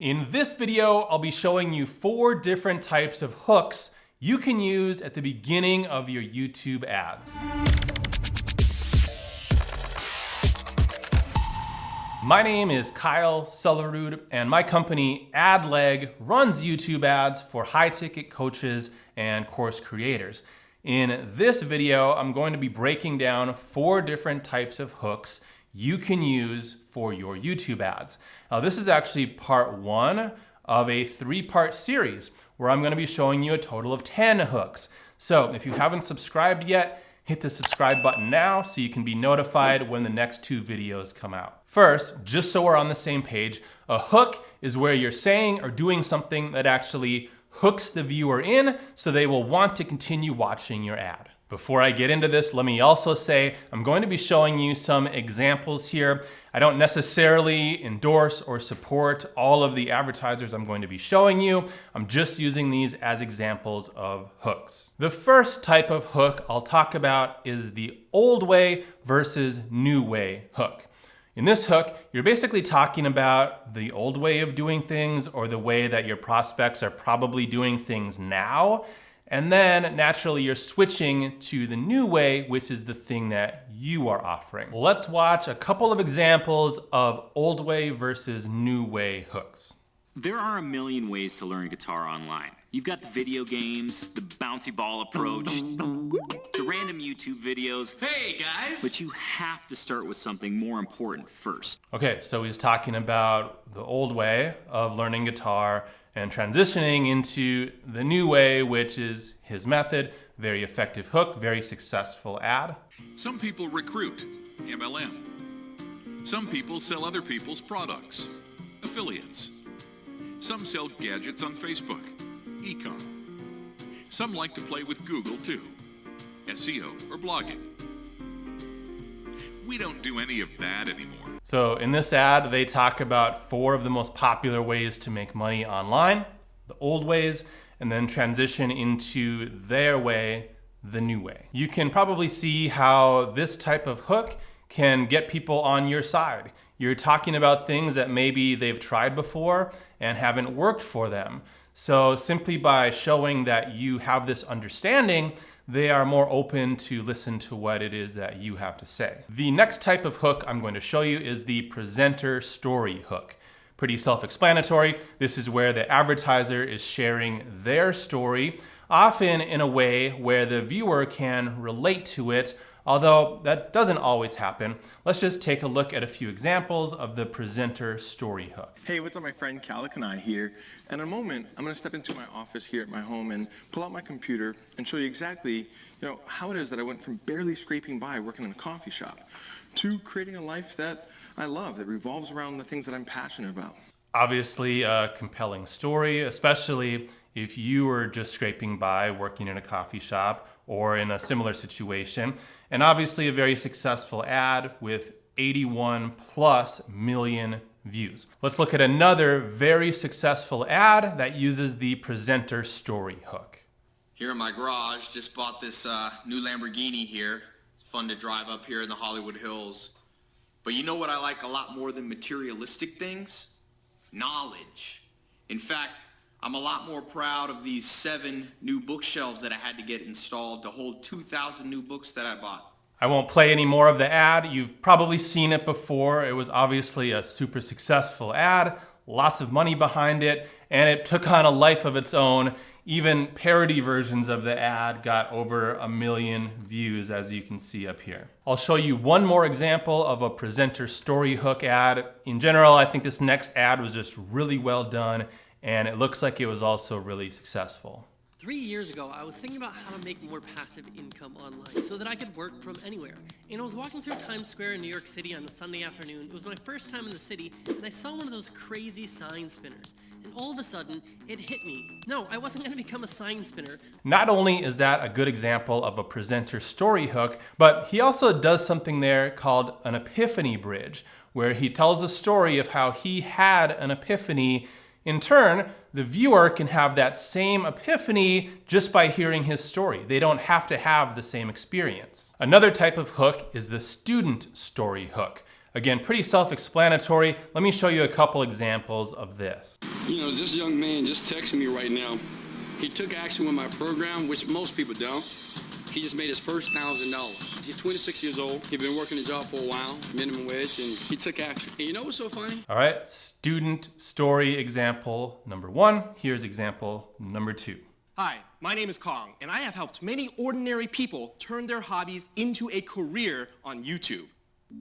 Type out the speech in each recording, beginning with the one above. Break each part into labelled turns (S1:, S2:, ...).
S1: In this video, I'll be showing you 4 different types of hooks you can use at the beginning of your YouTube ads. My name is Kyle Sellerud, and my company AdLeg runs YouTube ads for high-ticket coaches and course creators. In this video, I'm going to be breaking down 4 different types of hooks you can use for your YouTube ads. Now, this is actually part 1 of a 3-part series where I'm going to be showing you a total of 10 hooks. So if you haven't subscribed yet, hit the subscribe button now so you can be notified when the next 2 videos come out. First, just so we're on the same page, a hook is where you're saying or doing something that actually hooks the viewer in so they will want to continue watching your ad. Before I get into this, let me also say I'm going to be showing you some examples here. I don't necessarily endorse or support all of the advertisers I'm going to be showing you. I'm just using these as examples of hooks. The first type of hook I'll talk about is the old way versus new way hook. In this hook, you're basically talking about the old way of doing things or the way that your prospects are probably doing things now. And then naturally you're switching to the new way, which is the thing that you are offering. Let's watch a couple of examples of old way versus new way hooks.
S2: There are a million ways to learn guitar online. You've got the video games, the bouncy ball approach, the random YouTube videos. Hey guys! But you have to start with something more important first.
S1: Okay, so he's talking about the old way of learning guitar and transitioning into the new way, which is his method. Very effective hook, very successful ad.
S3: Some people recruit, MLM. Some people sell other people's products, affiliates. Some sell gadgets on Facebook, e-com. Some like to play with Google too, SEO or blogging. We don't do any of that anymore.
S1: So in this ad, they talk about 4 of the most popular ways to make money online, the old ways, and then transition into their way, the new way. You can probably see how this type of hook can get people on your side. You're talking about things that maybe they've tried before and haven't worked for them. So simply by showing that you have this understanding, they are more open to listen to what it is that you have to say. The next type of hook I'm going to show you is the presenter story hook. Pretty self-explanatory. This is where the advertiser is sharing their story, often in a way where the viewer can relate to it, although that doesn't always happen. Let's just take a look at a few examples of the presenter story hook.
S4: Hey, what's up, my friend Kalakanai here. And in a moment, I'm going to step into my office here at my home and pull out my computer and show you exactly, how it is that I went from barely scraping by working in a coffee shop to creating a life that I love, that revolves around the things that I'm passionate about.
S1: Obviously a compelling story, especially if you were just scraping by working in a coffee shop or in a similar situation. And obviously a very successful ad with 81 plus million views. Let's look at another very successful ad that uses the presenter story hook.
S5: Here in my garage, just bought this new Lamborghini here. It's fun to drive up here in the Hollywood Hills. But you know what I like a lot more than materialistic things? Knowledge. In fact, I'm a lot more proud of these 7 new bookshelves that I had to get installed to hold 2,000 new books that I bought.
S1: I won't play any more of the ad. You've probably seen it before. It was obviously a super successful ad, lots of money behind it, and it took on a life of its own. Even parody versions of the ad got over 1 million views, as you can see up here. I'll show you one more example of a presenter story hook ad. In general, I think this next ad was just really well done, and it looks like it was also really successful.
S6: 3 years ago, I was thinking about how to make more passive income online so that I could work from anywhere. And I was walking through Times Square in New York City on a Sunday afternoon. It was my first time in the city, and I saw one of those crazy sign spinners. And all of a sudden, it hit me. No, I wasn't going to become a sign spinner.
S1: Not only is that a good example of a presenter story hook, but he also does something there called an epiphany bridge, where he tells a story of how he had an epiphany. In turn, the viewer can have that same epiphany just by hearing his story. They don't have to have the same experience. Another type of hook is the student story hook. Again, pretty self-explanatory. Let me show you a couple examples of this.
S7: You know, this young man just texted me right now. He took action with my program, which most people don't. He just made his first $1,000. He's 26 years old. He'd been working the job for a while, minimum wage, and he took action. And you know what's so funny?
S1: All right, student story example number 1. Here's example number 2.
S8: Hi, my name is Kong, and I have helped many ordinary people turn their hobbies into a career on YouTube.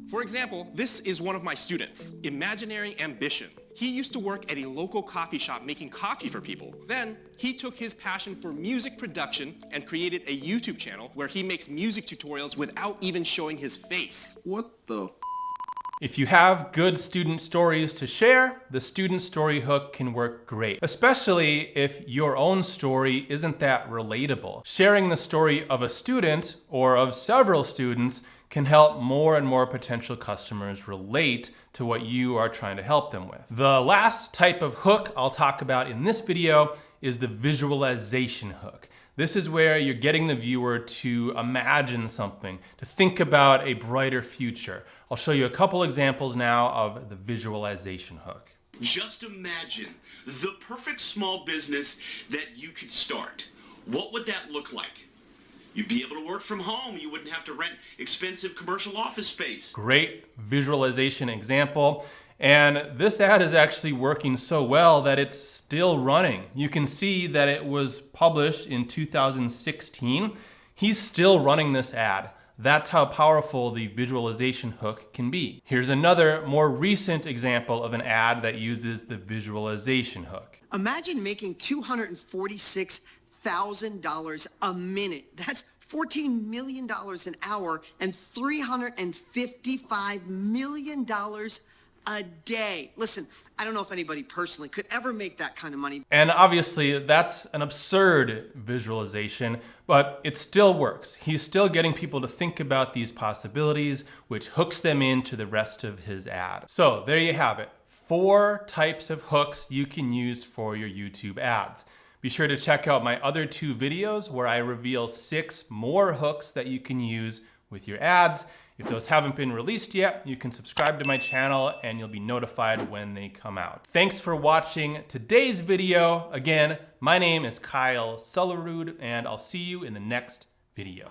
S8: For example, this is one of my students, Imaginary Ambition. He used to work at a local coffee shop making coffee for people. Then, he took his passion for music production and created a YouTube channel where he makes music tutorials without even showing his face.
S7: What the?
S1: If you have good student stories to share, the student story hook can work great, especially if your own story isn't that relatable. Sharing the story of a student or of several students can help more and more potential customers relate to what you are trying to help them with. The last type of hook I'll talk about in this video is the visualization hook. This is where you're getting the viewer to imagine something, to think about a brighter future. I'll show you a couple examples now of the visualization hook.
S9: Just imagine the perfect small business that you could start. What would that look like? You'd be able to work from home. You wouldn't have to rent expensive commercial office space.
S1: Great visualization example. And this ad is actually working so well that it's still running. You can see that it was published in 2016. He's still running this ad. That's how powerful the visualization hook can be. Here's another more recent example of an ad that uses the visualization hook.
S10: Imagine making $246,000 a minute. That's $14 million an hour and $355 million a day. Listen, I don't know if anybody personally could ever make that kind of money.
S1: And obviously that's an absurd visualization, but it still works. He's still getting people to think about these possibilities, which hooks them into the rest of his ad. So there you have it. 4 types of hooks you can use for your YouTube ads. Be sure to check out my other 2 videos where I reveal 6 more hooks that you can use with your ads. If those haven't been released yet, you can subscribe to my channel and you'll be notified when they come out. Thanks for watching today's video. Again, my name is Kyle Sellerud and I'll see you in the next video.